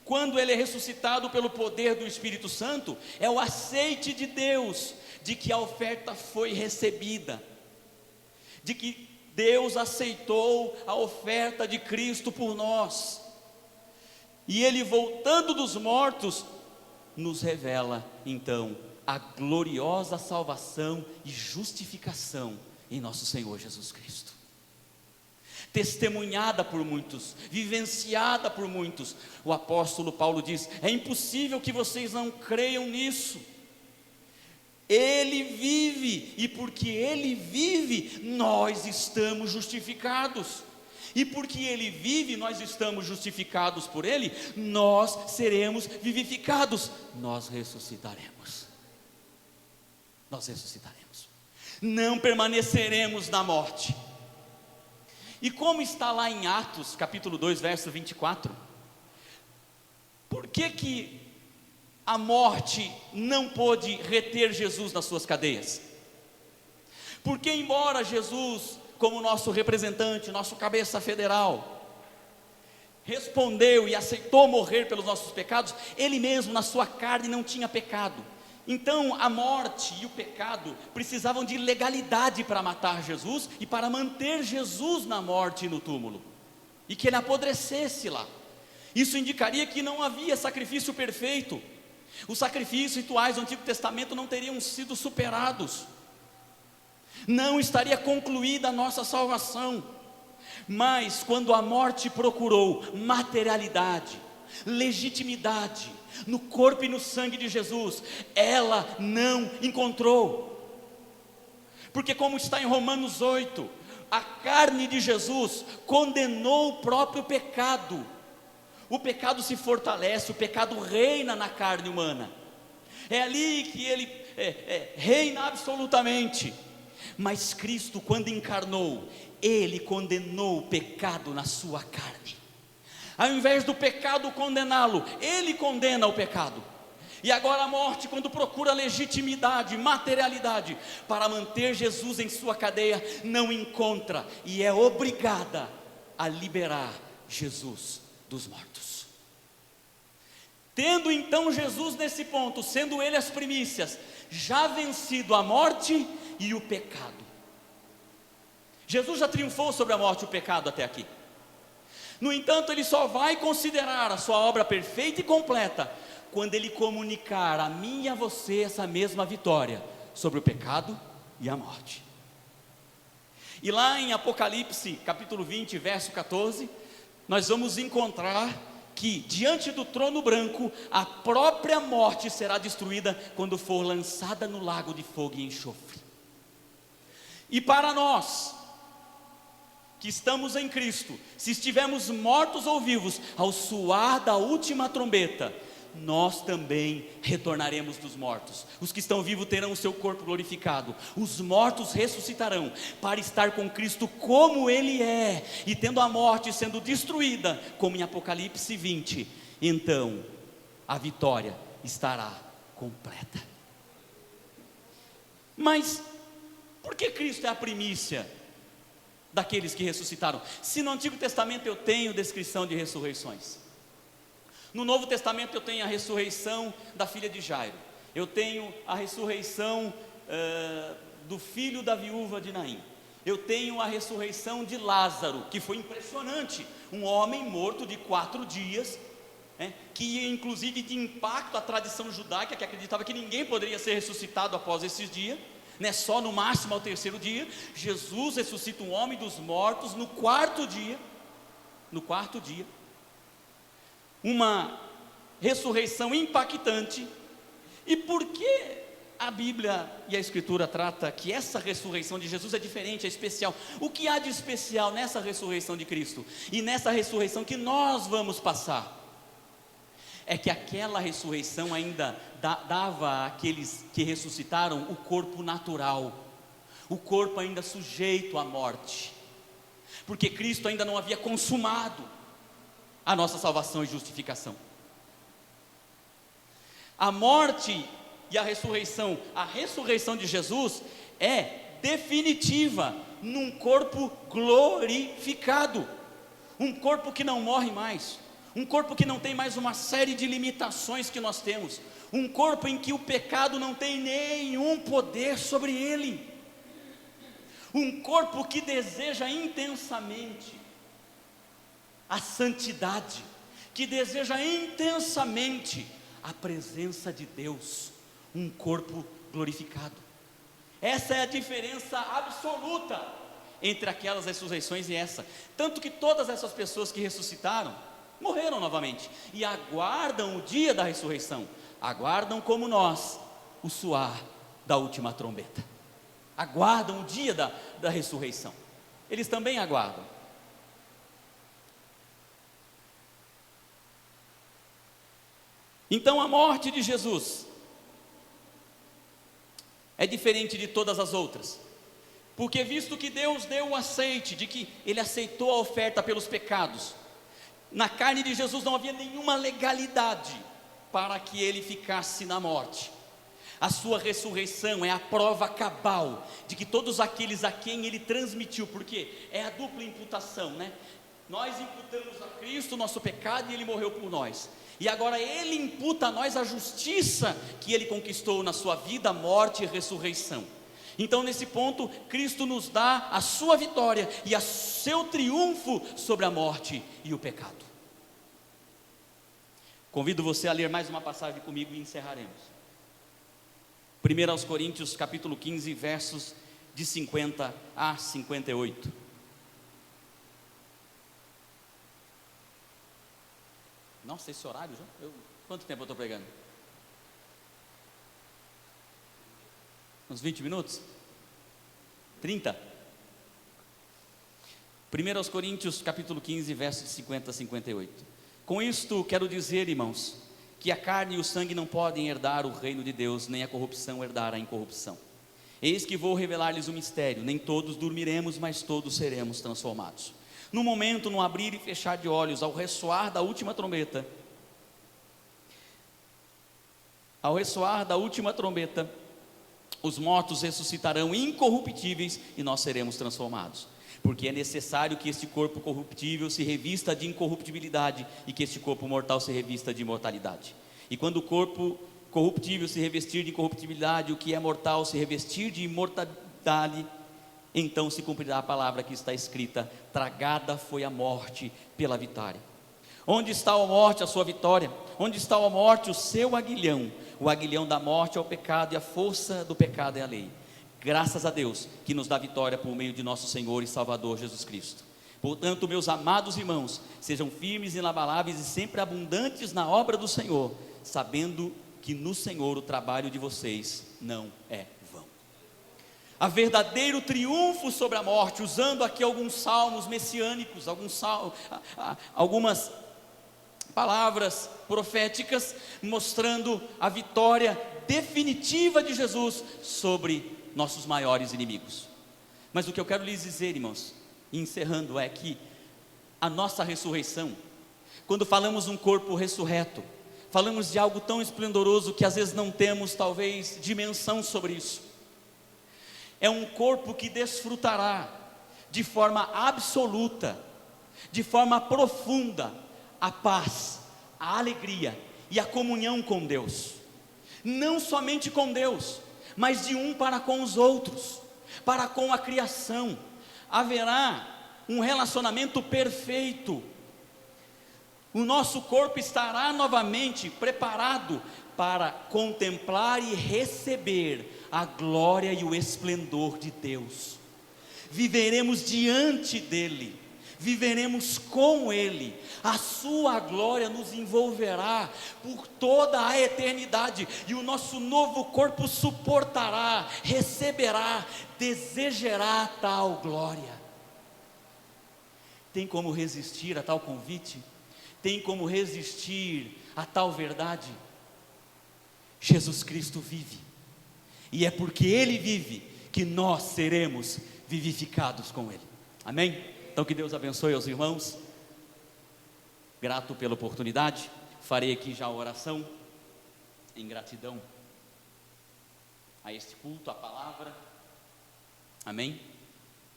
Quando ele é ressuscitado pelo poder do Espírito Santo, é o aceite de Deus, de que a oferta foi recebida, de que Deus aceitou a oferta de Cristo por nós, e Ele, voltando dos mortos, nos revela então a gloriosa salvação e justificação em nosso Senhor Jesus Cristo, testemunhada por muitos, vivenciada por muitos. O apóstolo Paulo diz: é impossível que vocês não creiam nisso. Ele vive, e porque Ele vive, nós estamos justificados. E porque Ele vive, nós estamos justificados por Ele, nós seremos vivificados, nós ressuscitaremos. Nós ressuscitaremos, não permaneceremos na morte. E como está lá em Atos, capítulo 2, verso 24, por que a morte não pôde reter Jesus nas suas cadeias? Porque embora Jesus, como nosso representante, nosso cabeça federal, respondeu e aceitou morrer pelos nossos pecados, Ele mesmo na sua carne não tinha pecado. Então a morte e o pecado precisavam de legalidade para matar Jesus e para manter Jesus na morte e no túmulo, e que ele apodrecesse lá. Isso indicaria que não havia sacrifício perfeito. Os sacrifícios rituais do Antigo Testamento não teriam sido superados, não estaria concluída a nossa salvação. Mas quando a morte procurou materialidade, legitimidade no corpo e no sangue de Jesus, ela não encontrou. Porque como está em Romanos 8, a carne de Jesus condenou o próprio pecado. O pecado se fortalece, o pecado reina na carne humana. É ali que ele reina absolutamente. Mas Cristo, quando encarnou, Ele condenou o pecado na sua carne. Ao invés do pecado condená-lo, Ele condena o pecado. E agora a morte, quando procura legitimidade, materialidade, para manter Jesus em sua cadeia, não encontra, e é obrigada a liberar Jesus dos mortos. Tendo então Jesus nesse ponto, sendo Ele as primícias, já vencido a morte e o pecado. Jesus já triunfou sobre a morte e o pecado até aqui. No entanto, Ele só vai considerar a sua obra perfeita e completa quando Ele comunicar a mim e a você essa mesma vitória sobre o pecado e a morte. E lá em Apocalipse, capítulo 20, verso 14, nós vamos encontrar que diante do trono branco, a própria morte será destruída quando for lançada no lago de fogo e enxofre. E para nós, que estamos em Cristo, se estivermos mortos ou vivos, ao soar da última trombeta, nós também retornaremos dos mortos. Os que estão vivos terão o seu corpo glorificado, os mortos ressuscitarão para estar com Cristo como Ele é, e tendo a morte sendo destruída, como em Apocalipse 20, então a vitória estará completa. Mas por que Cristo é a primícia daqueles que ressuscitaram? Se no Antigo Testamento eu tenho descrição de ressurreições, no Novo Testamento eu tenho a ressurreição da filha de Jairo, eu tenho a ressurreição do filho da viúva de Naim, eu tenho a ressurreição de Lázaro, que foi impressionante, um homem morto de 4 dias, que inclusive de impacto à tradição judaica, que acreditava que ninguém poderia ser ressuscitado após esses dias, só no máximo ao 3º dia. Jesus ressuscita um homem dos mortos no 4º dia, uma ressurreição impactante. E por que a Bíblia e a Escritura trata que essa ressurreição de Jesus é diferente, é especial? O que há de especial nessa ressurreição de Cristo e nessa ressurreição que nós vamos passar? É que aquela ressurreição ainda dava àqueles que ressuscitaram o corpo natural, o corpo ainda sujeito à morte, porque Cristo ainda não havia consumado a nossa salvação e justificação. A morte e a ressurreição de Jesus é definitiva num corpo glorificado, um corpo que não morre mais, um corpo que não tem mais uma série de limitações que nós temos, um corpo em que o pecado não tem nenhum poder sobre ele, um corpo que deseja intensamente a santidade, que deseja intensamente a presença de Deus, um corpo glorificado. Essa é a diferença absoluta entre aquelas ressurreições e essa, tanto que todas essas pessoas que ressuscitaram morreram novamente e aguardam o dia da ressurreição, aguardam como nós o soar da última trombeta, aguardam o dia da ressurreição, eles também aguardam. Então a morte de Jesus é diferente de todas as outras, porque visto que Deus deu o aceite, de que Ele aceitou a oferta pelos pecados, na carne de Jesus não havia nenhuma legalidade para que Ele ficasse na morte. A sua ressurreição é a prova cabal de que todos aqueles a quem Ele transmitiu, porque é a dupla imputação, nós imputamos a Cristo o nosso pecado e Ele morreu por nós, e agora Ele imputa a nós a justiça que Ele conquistou na sua vida, morte e ressurreição. Então nesse ponto, Cristo nos dá a sua vitória e o seu triunfo sobre a morte e o pecado. Convido você a ler mais uma passagem comigo e encerraremos. 1 Coríntios capítulo 15, versos de 50 a 58. Nossa, esse horário já? Quanto tempo eu estou pregando? Uns 20 minutos? 30? 1 Coríntios capítulo 15, versos de 50 a 58. Com isto quero dizer, irmãos, que a carne e o sangue não podem herdar o reino de Deus, nem a corrupção herdar a incorrupção. Eis que vou revelar-lhes um mistério: nem todos dormiremos, mas todos seremos transformados. No momento, no abrir e fechar de olhos, ao ressoar da última trombeta, os mortos ressuscitarão incorruptíveis e nós seremos transformados. Porque é necessário que este corpo corruptível se revista de incorruptibilidade e que este corpo mortal se revista de imortalidade. E quando o corpo corruptível se revestir de incorruptibilidade, o que é mortal se revestir de imortalidade, então se cumprirá a palavra que está escrita: tragada foi a morte pela vitória. Onde está a morte, a sua vitória? Onde está a morte, o seu aguilhão? O aguilhão da morte é o pecado, e a força do pecado é a lei. Graças a Deus que nos dá vitória por meio de nosso Senhor e Salvador Jesus Cristo. Portanto, meus amados irmãos, sejam firmes e inabaláveis e sempre abundantes na obra do Senhor, sabendo que no Senhor o trabalho de vocês não é vão. Há verdadeiro triunfo sobre a morte, usando aqui alguns salmos messiânicos, algumas palavras proféticas, mostrando a vitória definitiva de Jesus sobre nossos maiores inimigos. Mas o que eu quero lhes dizer, irmãos, encerrando, é que a nossa ressurreição, quando falamos um corpo ressurreto, falamos de algo tão esplendoroso que às vezes não temos talvez dimensão sobre isso. É um corpo que desfrutará de forma absoluta, de forma profunda, a paz, a alegria e a comunhão com Deus. Não somente com Deus, mas de um para com os outros, para com a criação. Haverá um relacionamento perfeito. O nosso corpo estará novamente preparado para contemplar e receber a glória e o esplendor de Deus. Viveremos diante dele, viveremos com ele. A sua glória nos envolverá por toda a eternidade, e o nosso novo corpo suportará, receberá, desejará tal glória. Tem como resistir a tal convite? Tem como resistir a tal verdade? Jesus Cristo vive, e é porque ele vive que nós seremos vivificados com ele. Amém? Então que Deus abençoe aos irmãos. Grato pela oportunidade, farei aqui já a oração em gratidão a este culto, a palavra. Amém?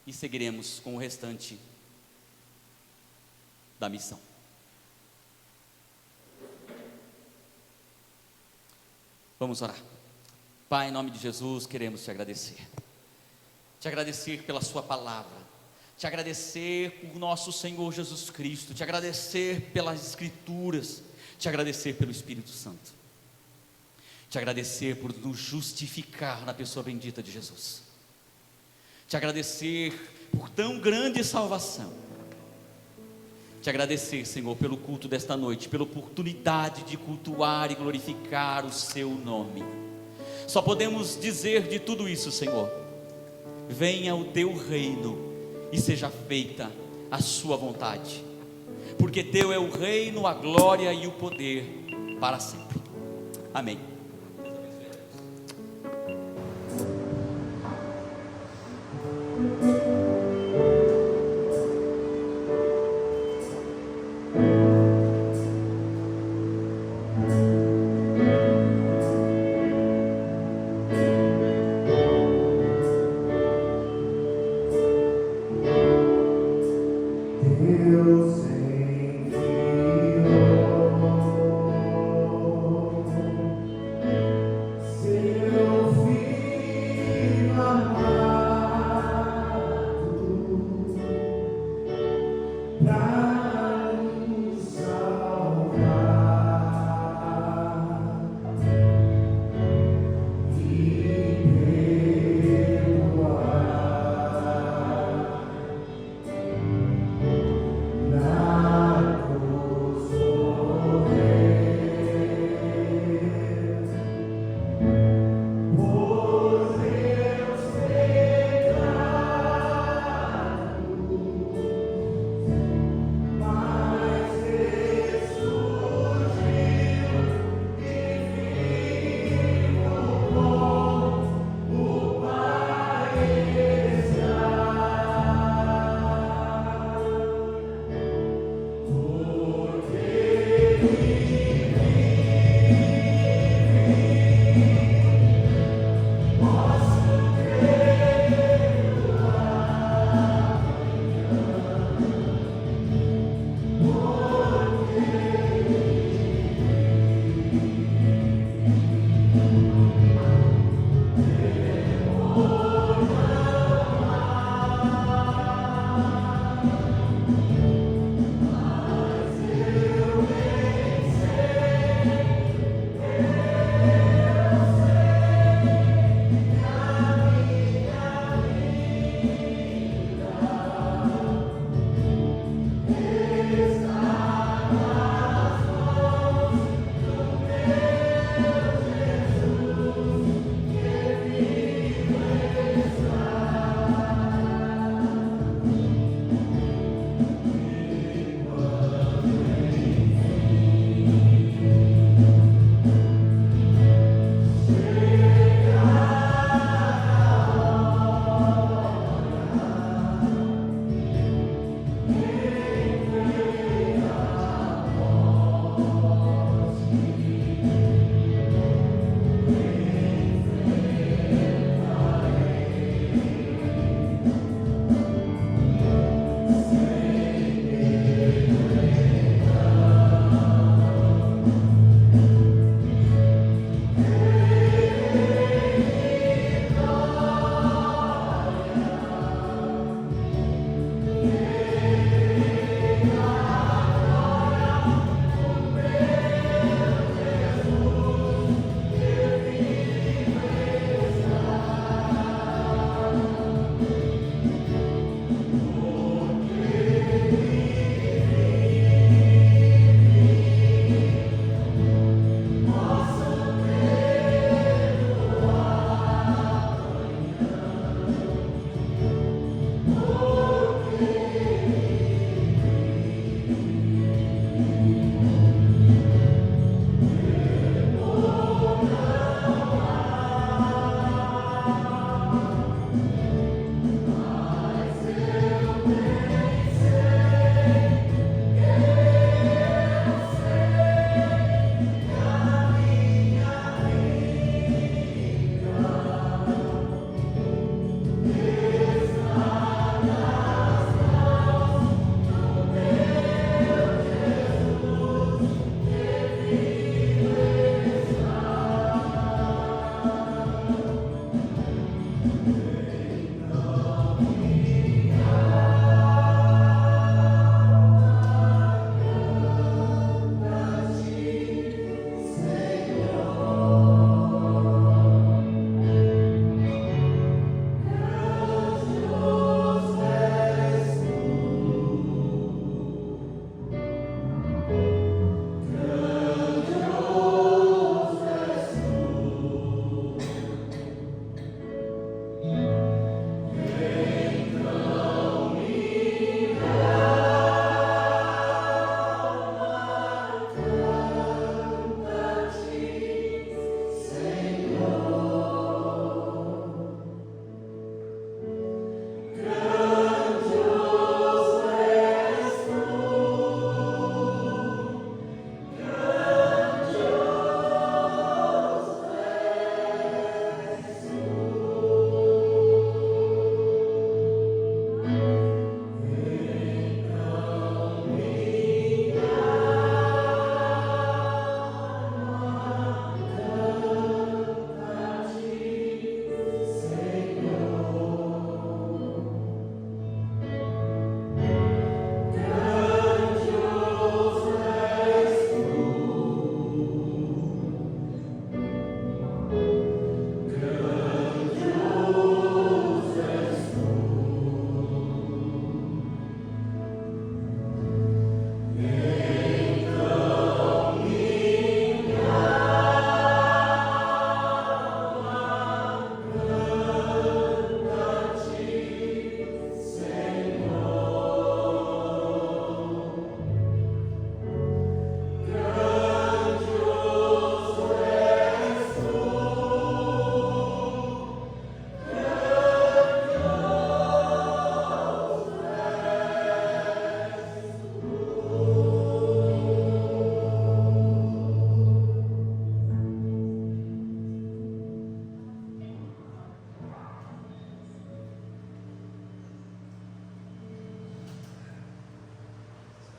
E seguiremos com o restante da missão. Vamos orar. Pai, em nome de Jesus, queremos te agradecer pela sua palavra, te agradecer por nosso Senhor Jesus Cristo, te agradecer pelas Escrituras, te agradecer pelo Espírito Santo, te agradecer por nos justificar na pessoa bendita de Jesus, te agradecer por tão grande salvação, te agradecer, Senhor, pelo culto desta noite, pela oportunidade de cultuar e glorificar o seu nome. Só podemos dizer de tudo isso, Senhor: venha o teu reino e seja feita a sua vontade, porque teu é o reino, a glória e o poder para sempre. Amém.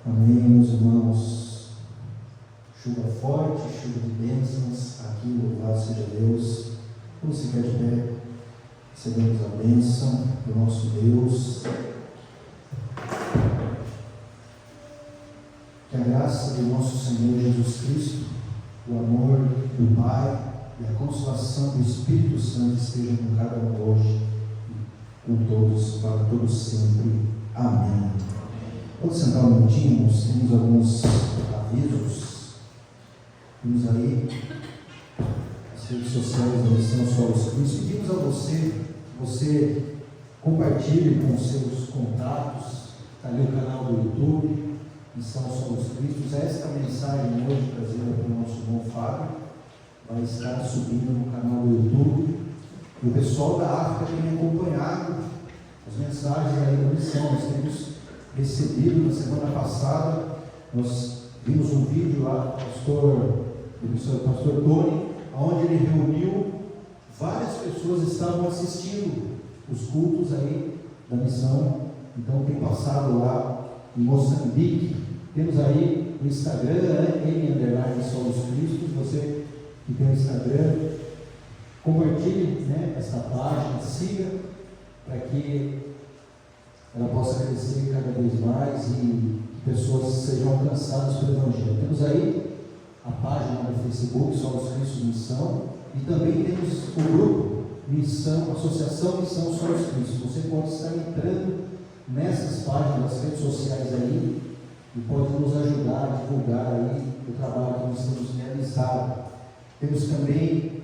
Amém, meus irmãos. Chuva forte, chuva de bênçãos, aqui louvado seja Deus. Vamos ficar de pé, recebemos a bênção do nosso Deus. Que a graça do nosso Senhor Jesus Cristo, o amor do Pai e a consolação do Espírito Santo esteja com cada um hoje, com todos, para todos sempre. Amém. Vamos sentar um minutinho, nós temos alguns avisos. Temos aí as redes sociais da Missão Solos Cristo. Pedimos a você compartilhe com os seus contatos. Está ali o canal do YouTube, Missão Solos Cristo. Esta mensagem hoje trazida pelo nosso irmão Fábio vai estar subindo no canal do YouTube. E o pessoal da África tem acompanhado as mensagens aí da missão. Nós temos recebido na semana passada, nós vimos um vídeo lá do pastor Tony, onde ele reuniu várias pessoas que estavam assistindo os cultos aí da missão. Então tem passado lá em Moçambique. Temos aí o Instagram, M_Solos_Cristo. Você que tem o Instagram, compartilhe, essa página, siga, para que ela possa crescer cada vez mais e pessoas sejam alcançadas pelo Evangelho. Temos aí a página do Facebook, Solos Cristo Missão, e também temos o grupo Missão, Associação Missão Solos Cristo. Você pode estar entrando nessas páginas, nas redes sociais aí, e pode nos ajudar a divulgar aí o trabalho que nós temos realizado. Temos também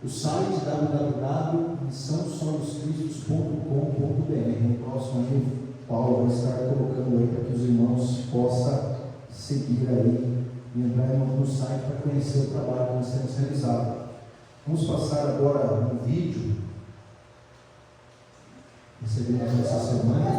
o site www.missãosoloscristos.com.br. No próximo aí, o Paulo vai estar colocando aí para que os irmãos possam seguir aí e entrar no site para conhecer o trabalho que nós temos realizado. Vamos passar agora um vídeo. Recebemos essa semana.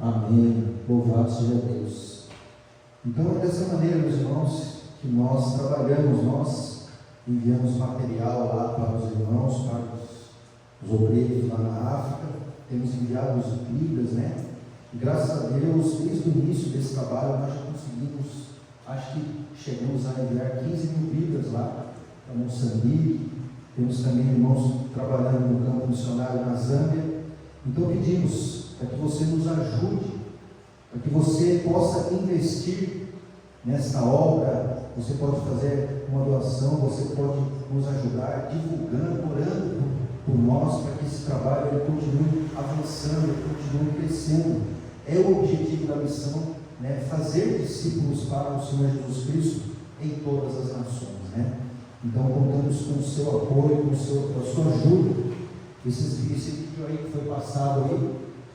Amém. Louvado seja Deus. Então é dessa maneira, meus irmãos, que nós trabalhamos. Nós enviamos material lá para os irmãos, para os obreiros lá na África. Temos enviado os Bíblias, E graças a Deus, desde o início desse trabalho, nós já conseguimos, acho que chegamos a enviar 15 mil Bíblias lá para Moçambique. Temos também irmãos trabalhando no campo missionário na Zâmbia. Então pedimos para que você nos ajude, para que você possa investir nesta obra. Você pode fazer uma doação, você pode nos ajudar divulgando, orando por nós, para que esse trabalho ele continue avançando, ele continue crescendo. É o objetivo da missão, fazer discípulos para o Senhor Jesus Cristo em todas as nações. Então contamos com o seu apoio, com a sua ajuda. Esse vídeo aí que foi passado aí,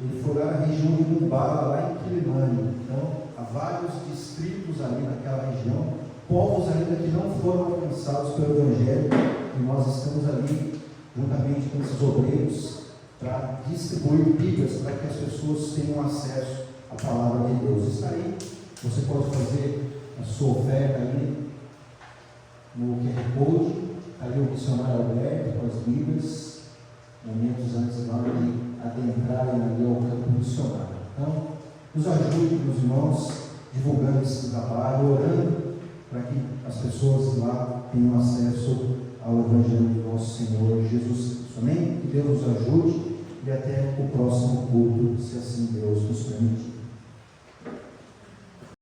ele foi lá na região de Mumbala, lá em Quilimane. Então, há vários distritos ali naquela região, povos ainda que não foram alcançados pelo Evangelho, e nós estamos ali, juntamente com esses obreiros, para distribuir Bíblias, para que as pessoas tenham acesso à palavra de Deus. Está aí, você pode fazer a sua oferta ali no QR Code, ali o missionário Alberto com as Bíblias, momentos antes de adentrarem ali ao campo missionário. Então, nos ajude, meus irmãos, divulgando esse trabalho, orando para que as pessoas lá tenham acesso ao Evangelho do nosso Senhor Jesus Cristo. Amém? Que Deus nos ajude e até o próximo culto, se assim Deus nos permitir.